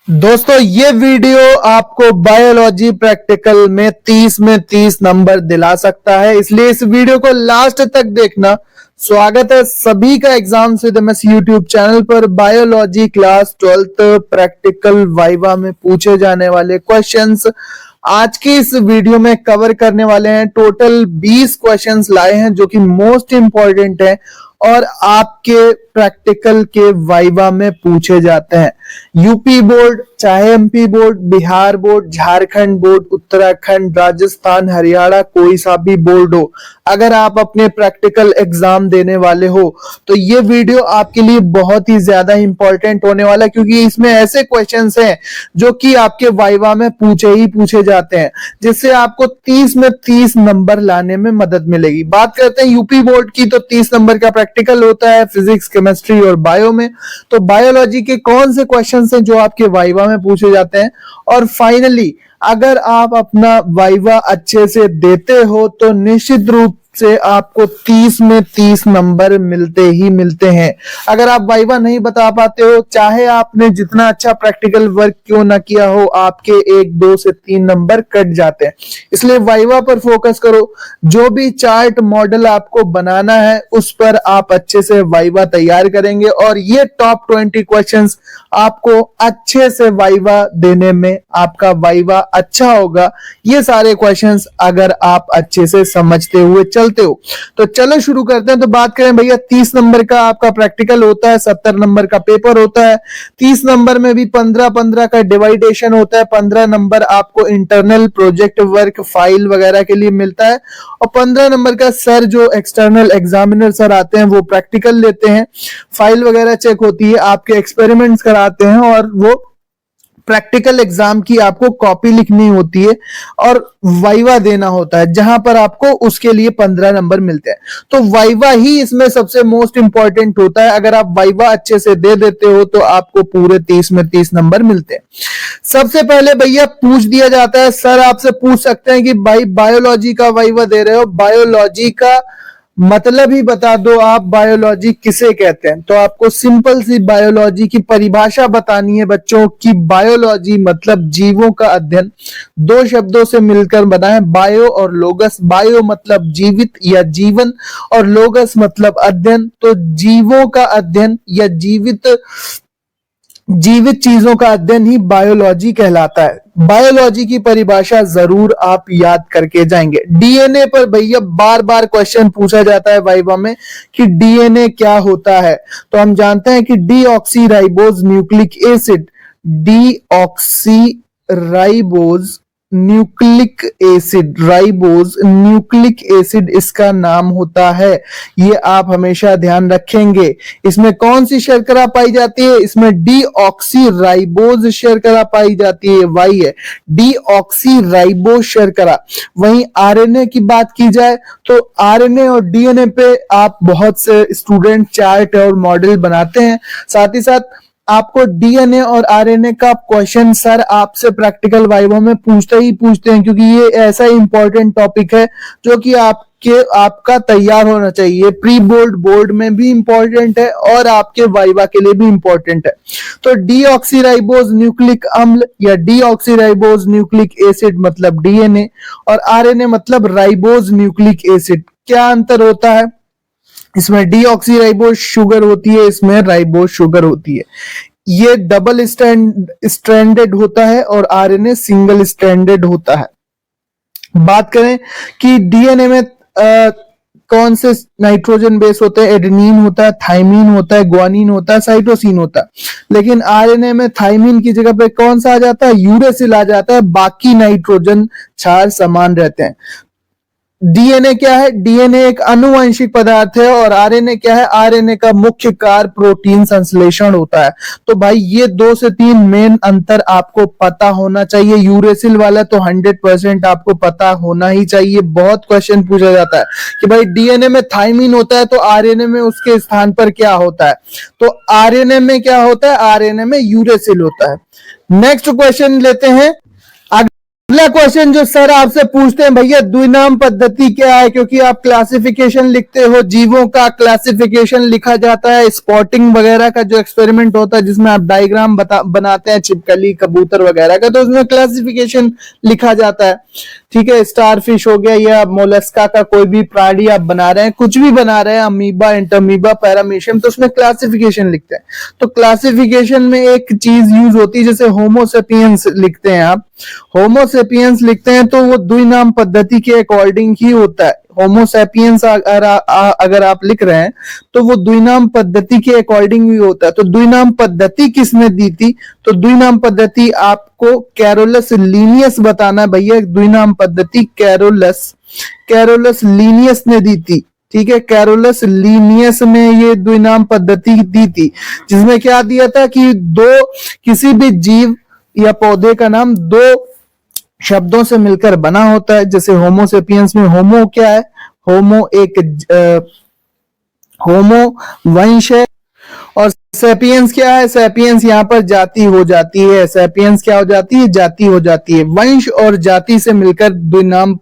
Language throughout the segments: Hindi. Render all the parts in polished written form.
दोस्तों ये वीडियो आपको बायोलॉजी प्रैक्टिकल में 30 नंबर दिला सकता है, इसलिए इस वीडियो को लास्ट तक देखना। स्वागत है सभी का exams with MS YouTube channel पर। Biology class 12th practical viva में पूछे जाने वाले क्वेश्चंस आज की इस वीडियो में कवर करने वाले हैं। टोटल 20 क्वेश्चंस लाए हैं जो कि मोस्ट इंपॉर्टेंट है और आपके प्रैक्टिकल के वाइवा में पूछे जाते हैं। यूपी बोर्ड, चाहे MP board, Bihar board, Jharkhand board, Uttarakhand, Rajasthan, Haryana, कोई सा भी बोर्ड हो, अगर आप अपने प्रैक्टिकल एग्जाम देने वाले हो तो ये वीडियो आपके लिए बहुत ही ज्यादा इंपॉर्टेंट होने वाला है, क्योंकि इसमें ऐसे क्वेश्चंस हैं जो कि आपके वाइवा में पूछे जाते हैं, जिससे आपको 30 में 30 नंबर लाने में मदद मिलेगी। बात करते हैं यूपी बोर्ड की, तो 30 नंबर का प्रैक्टिकल होता है फिजिक्स, केमिस्ट्री और बायो में। तो बायोलॉजी के कौन से क्वेश्चंस हैं जो आपके वाइवा में पूछे जाते हैं। और फाइनली अगर आप अपना वाइवा अच्छे से देते हो तो निश्चित रूप से आपको 30 में 30 नंबर मिलते ही मिलते हैं। अगर आप वाइवा नहीं बता पाते हो, चाहे आपने जितना अच्छा प्रैक्टिकल वर्क क्यों ना किया हो, आपके 1, 2 से 3 नंबर कट जाते हैं। इसलिए वाइवा पर फोकस करो। जो भी चार्ट मॉडल आपको बनाना है उस पर आप अच्छे से वाइवा तैयार करेंगे और ये टॉप 20 क्वेश्चंस आपको अच्छे से वाइवा देने में आपका वाइवा अच्छा होगा। ये सारे क्वेश्चंस अगर आप अच्छे से समझते हुए चलते हो तो चलो शुरू करते हैं। तो बात करें भैया, 30 नंबर का आपका प्रैक्टिकल होता है, 70 नंबर का पेपर होता है। 30 नंबर में भी 15 का डिवाइडेशन होता है। 15 नंबर आपको इंटरनल प्रोजेक्ट वर्क फाइल वगैरह के लिए मिलता है और 15 नंबर का सर जो एक्सटर्नल एग्जामिनर सर आते हैं वो प्रैक्टिकल लेते हैं, फाइल वगैरह चेक होती है, आपके एक्सपेरिमेंट्स कराते हैं और वो प्रैक्टिकल एग्जाम की आपको कॉपी लिखनी होती है और वाइवा देना होता है, जहां पर आपको उसके लिए 15 नंबर मिलते हैं। तो वाइवा ही इसमें सबसे मोस्ट इंपॉर्टेंट होता है। अगर आप वाइवा अच्छे से दे देते हो तो आपको पूरे 30 में 30 नंबर मिलते हैं। सबसे पहले भैया पूछ दिया जाता है, सर आपसे पूछ सकते हैं कि भाई बायोलॉजी का वाइवा दे रहे हो, बायोलॉजी का मतलब ही बता दो, आप बायोलॉजी किसे कहते हैं। तो आपको सिंपल सी बायोलॉजी की परिभाषा बतानी है बच्चों की। बायोलॉजी मतलब जीवों का अध्ययन। 2 शब्दों से मिलकर बना है, बायो और लोगस। बायो मतलब जीवित या जीवन और लोगस मतलब अध्ययन। तो जीवों का अध्ययन या जीवित चीजों का अध्ययन ही बायोलॉजी कहलाता है। बायोलॉजी की परिभाषा जरूर आप याद करके जाएंगे। डीएनए पर भैया बार बार क्वेश्चन पूछा जाता है वाइवा में कि डीएनए क्या होता है। तो हम जानते हैं कि deoxyribose nucleic acid, deoxyribose nucleic acid, ribose nucleic acid इसका नाम होता है। ये आप हमेशा ध्यान रखेंगे। इसमें कौन सी शर्करा पाई जाती है? इसमें डीऑक्सीराइबोज शर्करा पाई जाती है, वाई है डीऑक्सीराइबोज शर्करा। वहीं आरएनए की बात की जाए तो आरएनए और डीएनए पे आप बहुत से स्टूडेंट चार्ट और मॉडल बनाते हैं। साथ ही साथ आपको डीएनए और आरएनए का क्वेश्चन सर आपसे प्रैक्टिकल वाइवा में पूछते हैं, क्योंकि ये ऐसा इंपॉर्टेंट टॉपिक है जो कि आपका तैयार होना चाहिए। प्री बोर्ड, बोर्ड में भी इंपॉर्टेंट है और आपके वाइवा के लिए भी इंपॉर्टेंट है। तो डीऑक्सीराइबोज न्यूक्लिक अम्ल या डीऑक्सीराइबोज न्यूक्लिक एसिड मतलब डीएनए और आरएनए मतलब राइबोज न्यूक्लिक एसिड। क्या अंतर होता है? इसमें डीऑक्सीराइबोज शुगर होती है, इसमें राइबोज शुगर होती है। ये डबल स्ट्रैंडेड होता है और आरएनए सिंगल स्ट्रैंडेड होता है। बात करें कि डीएनए में कौन से नाइट्रोजन बेस होते हैं? एडेनिन होता है, थाइमिन होता है, ग्वानिन होता है, साइटोसिन होता है। लेकिन आरएनए में थाइमिन की जगह पे कौन सा आ जाता है? यूरेसिल आ जाता है। बाकी नाइट्रोजन क्षार समान रहते हैं। डीएनए क्या है? डीएनए एक आनुवंशिक पदार्थ है और आरएनए क्या है? आरएनए का मुख्य कार्य प्रोटीन संश्लेषण होता है। तो भाई ये 2 से 3 मेन अंतर आपको पता होना चाहिए। यूरेसिल वाला तो 100% आपको पता होना ही चाहिए। बहुत क्वेश्चन पूछा जाता है कि भाई डीएनए में थाइमिन होता है तो आरएनए में उसके स्थान पर क्या होता है? तो आरएनए में क्या होता है? आरएनए में यूरेसिल होता है। नेक्स्ट क्वेश्चन लेते हैं। अगला क्वेश्चन जो सर आपसे पूछते हैं, भैया द्विनाम पद्धति क्या है? क्योंकि आप क्लासिफिकेशन लिखते हो, जीवों का क्लासिफिकेशन लिखा जाता है, स्पॉटिंग वगैरह का जो एक्सपेरिमेंट होता है जिसमें आप डायग्राम बनाते हैं छिपकली कबूतर वगैरह का, तो उसमें क्लासिफिकेशन लिखा जाता है। ठीक है, स्टारफिश हो गया या मोलस्का का कोई भी प्राणी आप बना रहे हैं, कुछ भी बना रहे हैं, अमीबा, इंटरमीबा, पैरामीशियम, तो उसमें क्लासिफिकेशन लिखते हैं। तो क्लासिफिकेशन में एक चीज यूज होती है, जैसे होमोसेपियंस लिखते हैं आप, होमोसेपियंस लिखते हैं तो वो द्विनाम पद्धति के अकॉर्डिंग ही होता है। होमोसेपियंस अगर आप लिख रहे हैं तो वो द्विनाम पद्धति के अकॉर्डिंग ही होता है। तो द्विनाम पद्धति किसने दी थी? तो द्विनाम पद्धति आपको कैरोलस लीनियस बताना है भैया। द्विनाम पद्धति कैरोलस लीनियस ने दी थी। ठीक है, कैरोलस लीनियस ने ये द्विनाम पद्धति दी थी, जिसमें क्या दिया था कि किसी भी जीव या पौधे का नाम दो शब्दों से मिलकर बना होता है। जैसे होमोसेपियंस में होमो क्या है? होमो वंश है, और सेपियंस क्या है? सेपियंस यहाँ पर जाति हो जाती है। सेपियंस क्या हो जाती है? जाति हो जाती है। वंश और जाति से मिलकर द्विनाम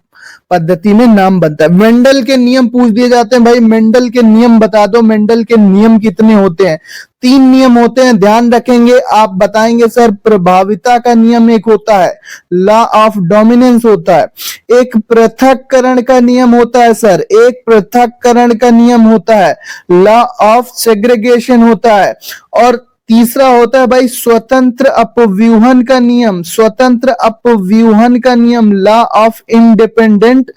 पद्धति में नाम बनता है। मेंडल के नियम पूछ दिए जाते हैं, भाई मेंडल के नियम बता दो। मेंडल के नियम कितने होते हैं? 3 नियम होते हैं, ध्यान रखेंगे। आप बताएंगे सर प्रभाविता का नियम एक होता है, लॉ ऑफ डोमिनेंस होता है, एक पृथक्करण का नियम होता है सर, एक पृथक्करण का नियम होता है, लॉ ऑफ सेग्रीगेशन होता है, और तीसरा होता है भाई स्वतंत्र अपव्यूहन का नियम। स्वतंत्र अपव्यूहन का नियम, लॉ ऑफ इंडिपेंडेंट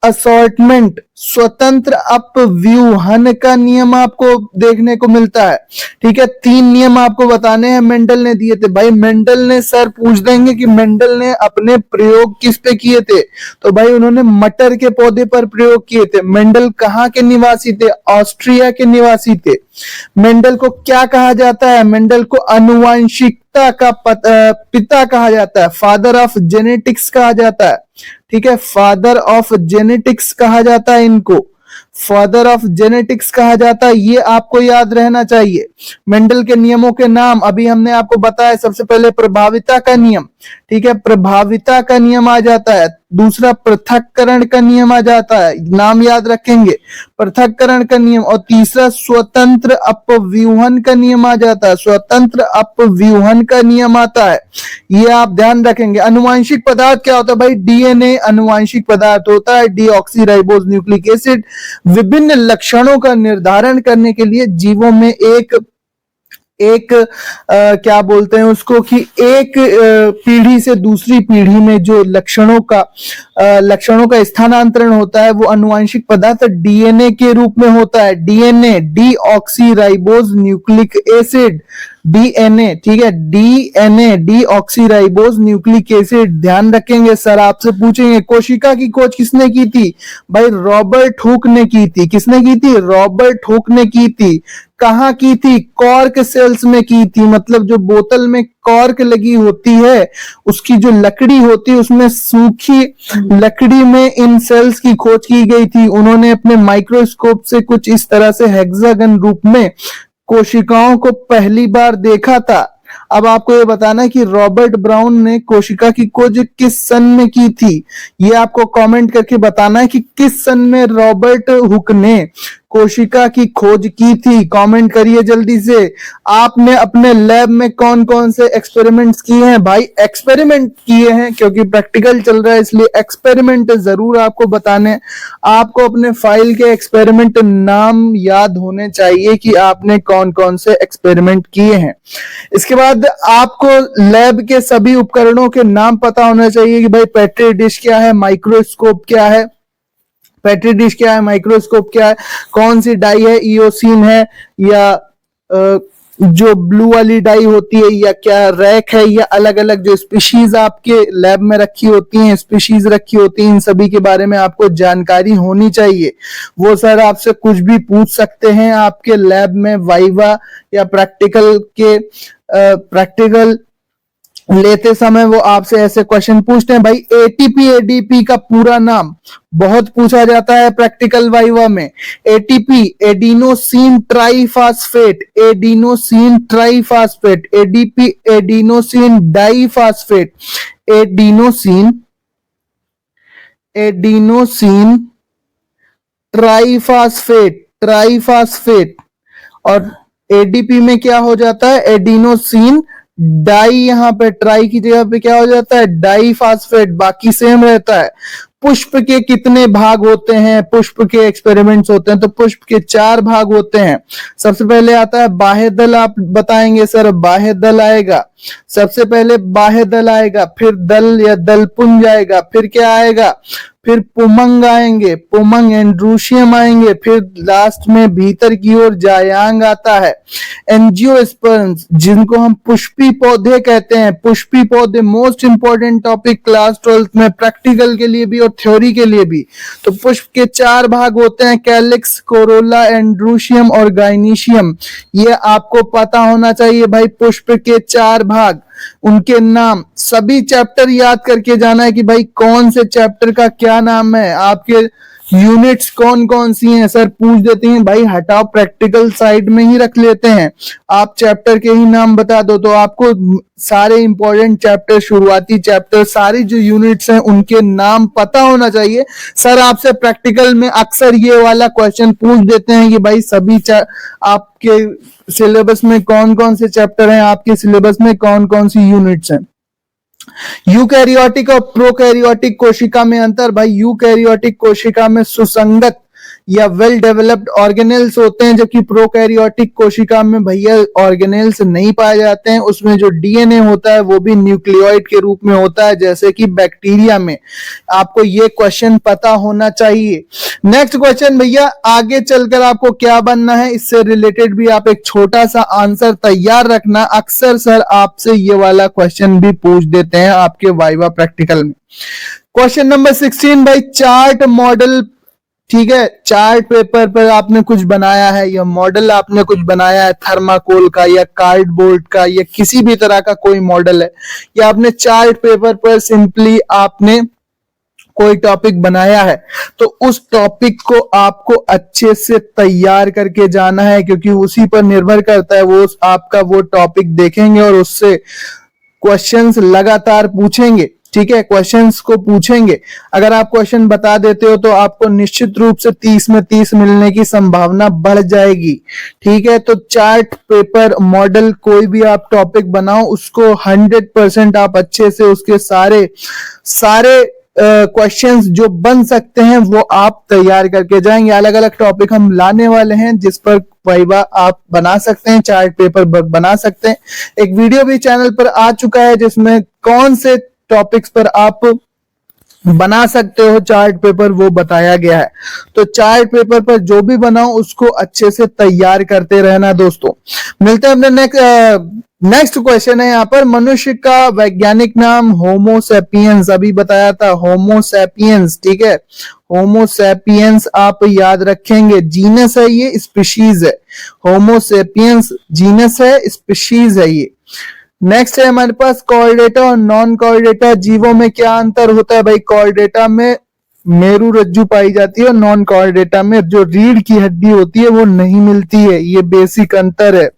असॉर्टमेंट। स्वतंत्र अपव्यूहन का नियम आपको देखने को मिलता है। ठीक है, 3 नियम आपको बताने हैं, मेंडल ने दिए थे। भाई मेंडल ने, सर पूछ देंगे कि मेंडल ने अपने प्रयोग किस पे किए थे? तो भाई उन्होंने मटर के पौधे पर प्रयोग किए थे। मेंडल कहाँ के निवासी थे? ऑस्ट्रिया के निवासी थे। मेंडल को क्या कहा जाता है? मेंडल को आनुवंशिकता का पिता कहा जाता है, फादर ऑफ जेनेटिक्स कहा जाता है। ठीक है, फादर ऑफ जेनेटिक्स कहा जाता है इनको, फादर ऑफ जेनेटिक्स कहा जाता है। ये आपको याद रहना चाहिए। मेंडल के नियमों के नाम अभी हमने आपको बताया। सबसे पहले प्रभाविता का नियम, ठीक है, प्रभाविता का नियम आ जाता है। दूसरा पृथक्करण का नियम आ जाता है, नाम याद रखेंगे, पृथक्करण का नियम। और तीसरा स्वतंत्र अपव्यूहन का नियम आ जाता है, स्वतंत्र अपव्यूहन का नियम आता है। ये आप ध्यान रखेंगे। अनुवांशिक पदार्थ क्या होता है भाई? डीएनए अनुवांशिक पदार्थ होता है, डीऑक्सीराइबोज न्यूक्लिक एसिड। विभिन्न लक्षणों का निर्धारण करने के लिए जीवों में क्या बोलते हैं उसको, कि एक पीढ़ी से दूसरी पीढ़ी में जो लक्षणों का स्थानांतरण होता है वो अनुवांशिक पदार्थ डीएनए के रूप में होता है। DNA, deoxyribose nucleic acid, DNA. ठीक है, डीएनए, डीऑक्सीराइबोज न्यूक्लिक एसिड। ध्यान रखेंगे, सर आपसे पूछेंगे कोशिका की खोज किसने की थी? भाई रॉबर्ट हुक ने की थी। किसने की थी? रॉबर्ट हुक ने की थी। कहाँ की थी? कॉर्क सेल्स में की थी। मतलब जो बोतल में कॉर्क लगी होती है, उसकी जो लकड़ी होती है, उसमें सूखी लकड़ी में इन सेल्स की खोज की गई थी। उन्होंने अपने माइक्रोस्कोप से कुछ इस तरह से हेक्सागन रूप में कोशिकाओं को पहली बार देखा था। अब आपको ये बताना है कि रॉबर्ट ब्राउन ने कोशिका की खोज किस सन में की थी। ये आपको कमेंट करके बताना है कि किस सन में रॉबर्ट हुक ने कोशिका की खोज की थी। कमेंट करिए जल्दी से। आपने अपने लैब में कौन कौन से एक्सपेरिमेंट्स किए हैं? भाई एक्सपेरिमेंट किए हैं, क्योंकि प्रैक्टिकल चल रहा है इसलिए एक्सपेरिमेंट जरूर आपको बताने। आपको अपने फाइल के एक्सपेरिमेंट नाम याद होने चाहिए कि आपने कौन कौन से एक्सपेरिमेंट किए हैं। इसके बाद आपको लैब के सभी उपकरणों के नाम पता होना चाहिए कि भाई पेट्री डिश क्या है, माइक्रोस्कोप क्या है, पेट्री डिश क्या है, माइक्रोस्कोप क्या है, कौन सी डाई है, इओसिन है या जो ब्लू वाली डाई होती है, या क्या रैक है, या अलग अलग जो स्पीशीज आपके लैब में रखी होती हैं, स्पीशीज रखी होती हैं, इन सभी के बारे में आपको जानकारी होनी चाहिए। वो सर आपसे कुछ भी पूछ सकते हैं आपके लैब में वाइवा या प्रैक्टिकल लेते समय वो आपसे ऐसे क्वेश्चन पूछते हैं। भाई एटीपी एडीपी का पूरा नाम बहुत पूछा जाता है प्रैक्टिकल वाइवा में। ATP adenosine triphosphate, adenosine triphosphate. ADP adenosine diphosphate, adenosine adenosine triphosphate और एडीपी में क्या हो जाता है, एडिनोसिन डाई, यहां पे ट्राई की जगह पे क्या हो जाता है, डाई फास्फेट, बाकी सेम रहता है। पुष्प के कितने भाग होते हैं, पुष्प के एक्सपेरिमेंट्स होते हैं, तो पुष्प के 4 भाग होते हैं। सबसे पहले आता है बाह्य दल, आप बताएंगे सर बाह्य दल आएगा, सबसे पहले बाह्य दल आएगा, फिर दल या दलपुंज आएगा, फिर क्या आएगा, फिर पुमंग आएंगे, पुमंग एंड्रूशियम आएंगे, फिर लास्ट में भीतर की ओर जायांग आता है। एंजियोस्पर्म्स जिनको हम पुष्पी पौधे कहते हैं, पुष्पी पौधे most important topic class 12th में प्रैक्टिकल के लिए भी और थ्योरी के लिए भी। तो पुष्प के 4 भाग होते हैं, कैलिक्स, कोरोला, एंड्रूशियम और गाइनीशियम। ये आपको पता होना चाहिए भाई, पुष्प के 4 भाग, उनके नाम, सभी चैप्टर याद करके जाना है कि भाई कौन से चैप्टर का क्या नाम है, आपके यूनिट्स कौन कौन सी हैं। सर पूछ देते हैं भाई हटाओ, प्रैक्टिकल साइड में ही रख लेते हैं, आप चैप्टर के ही नाम बता दो, तो आपको सारे इंपॉर्टेंट चैप्टर, शुरुआती चैप्टर, सारी जो यूनिट्स हैं उनके नाम पता होना चाहिए। सर आपसे प्रैक्टिकल में अक्सर ये वाला क्वेश्चन पूछ देते हैं कि भाई सभी आपके सिलेबस में कौन कौन से चैप्टर हैं, आपके सिलेबस में कौन कौन सी यूनिट्स हैं। यूकैरियोटिक और प्रोकैरियोटिक कोशिका में अंतर, भाई यूकैरियोटिक कोशिका में सुसंगत या वेल डेवलप्ड ऑर्गेनेल्स होते हैं, जबकि प्रोकैरियोटिक कोशिका में भैया ऑर्गेनेल्स नहीं पाए जाते हैं, उसमें जो डीएनए होता है वो भी न्यूक्लियोइड के रूप में होता है, जैसे कि बैक्टीरिया में। आपको ये क्वेश्चन पता होना चाहिए। नेक्स्ट क्वेश्चन भैया, आगे चलकर आपको क्या बनना है, इससे रिलेटेड भी आप एक छोटा सा आंसर तैयार रखना। अक्सर सर आपसे ये वाला क्वेश्चन भी पूछ देते हैं आपके वाइवा प्रैक्टिकल में। क्वेश्चन नंबर 16 भाई, चार्ट मॉडल, ठीक है, चार्ट पेपर पर आपने कुछ बनाया है या मॉडल आपने कुछ बनाया है, थर्माकोल का या कार्डबोर्ड का या किसी भी तरह का कोई मॉडल है, या आपने चार्ट पेपर पर सिंपली आपने कोई टॉपिक बनाया है, तो उस टॉपिक को आपको अच्छे से तैयार करके जाना है, क्योंकि उसी पर निर्भर करता है वो आपका वो टॉपिक देखेंगे और उससे क्वेश्चंस लगातार पूछेंगे। ठीक है, क्वेश्चंस को पूछेंगे। अगर आप क्वेश्चन बता देते हो तो आपको निश्चित रूप से 30 में 30 मिलने की संभावना बढ़ जाएगी। ठीक है, तो चार्ट पेपर मॉडल कोई भी आप टॉपिक बनाओ, उसको 100% आप अच्छे से उसके सारे क्वेश्चंस जो बन सकते हैं वो आप तैयार करके जाएंगे। अलग अलग टॉपिक हम लाने वाले हैं जिस पर वाइवा आप बना सकते हैं, चार्ट पेपर बना सकते हैं। एक वीडियो भी चैनल पर आ चुका है जिसमें कौन से टॉपिक्स पर आप बना सकते हो चार्ट पेपर, वो बताया गया है। तो चार्ट पेपर पर जो भी बनाओ उसको अच्छे से तैयार करते रहना दोस्तों। मिलते हैं अपने नेक्स्ट क्वेश्चन है यहाँ पर, मनुष्य का वैज्ञानिक नाम होमो सैपियंस, अभी बताया था होमो सैपियंस। ठीक है, होमो सैपियंस आप याद रखेंगे, जीनस है ये, स्पीशीज है। होमो सैपियंस जीनस है, स्पीशीज है ये। नेक्स्ट है हमारे पास कॉर्डेटा और नॉन कॉर्डेटा जीवों में क्या अंतर होता है। भाई कॉर्डेटा में मेरु रज्जु पाई जाती है और नॉन कॉर्डेटा में जो रीढ़ की हड्डी होती है वो नहीं मिलती है, ये बेसिक अंतर है।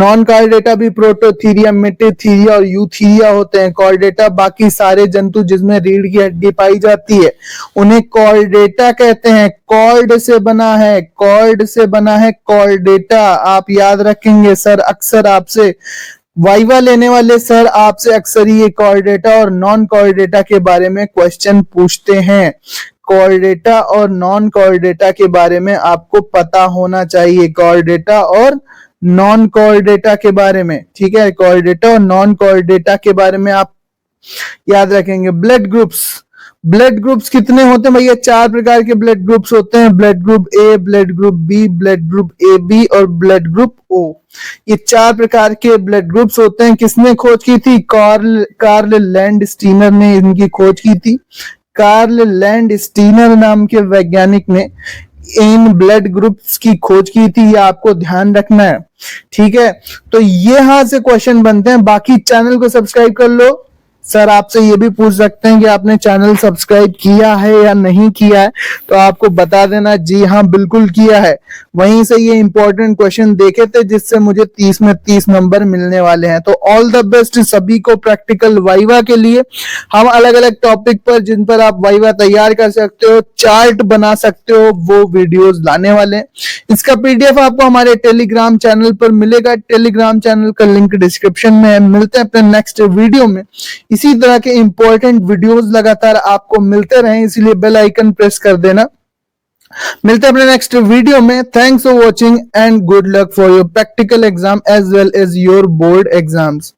नॉन कॉर्डेटा भी प्रोटोथीरिया, मेटाथीरिया और यूथीरिया होते हैं। कॉर्डेटा बाकी सारे जंतु जिसमें रीढ़ की हड्डी पाई जाती है उन्हें कॉर्डेटा कहते हैं। कॉर्ड से बना है, कॉर्ड से बना है कॉर्डेटा, आप याद रखेंगे। सर अक्सर आपसे वाइवा लेने वाले सर आपसे अक्सर ये कॉर्डेटा और नॉन कॉर्डेटा के बारे में क्वेश्चन पूछते हैं। कॉर्डेटा और नॉन कॉर्डेटा के बारे में आपको पता होना चाहिए, कॉर्डेटा और नॉन कॉर्डेटा के बारे में। ठीक है, कॉर्डेटा और नॉन कॉर्डेटा के बारे में आप याद रखेंगे। ब्लड ग्रुप्स, ब्लड ग्रुप्स कितने होते हैं भैया? 4 प्रकार के ब्लड ग्रुप्स होते हैं, blood group A, blood group B, blood group A B और ब्लड ग्रुप ओ। ये 4 प्रकार के ब्लड ग्रुप्स होते हैं। किसने खोज की थी? कार्ल लैंडस्टीनर ने इनकी खोज की थी। कार्ल लैंडस्टीनर नाम के वैज्ञानिक ने इन ब्लड ग्रुप्स की खोज की थी, ये आपको ध्यान रखना है। ठीक है, तो ये यहां से क्वेश्चन बनते हैं। बाकी चैनल को सब्सक्राइब कर लो, सर आपसे ये भी पूछ सकते हैं कि आपने चैनल सब्सक्राइब किया है या नहीं किया है, तो आपको बता देना जी हाँ बिल्कुल किया है। वहीं से ये इंपॉर्टेंट क्वेश्चन देखे थे जिससे मुझे 30 में 30 नंबर मिलने वाले हैं। तो ऑल द बेस्ट सभी को प्रैक्टिकल वाइवा के लिए। हम अलग अलग टॉपिक पर जिन पर आप वाइवा तैयार कर सकते हो, चार्ट बना सकते हो, वो वीडियोस लाने वाले हैं। इसका पीडीएफ आपको हमारे टेलीग्राम चैनल पर मिलेगा। टेलीग्राम चैनल का लिंक डिस्क्रिप्शन में है। मिलते हैं अपने नेक्स्ट वीडियो में। इसी तरह के इंपॉर्टेंट वीडियोस लगातार आपको मिलते रहें, इसलिए बेल आइकन प्रेस कर देना। मिलते हैं अपने नेक्स्ट वीडियो में। Thanks for watching and good luck for your practical exam as well as your board exams.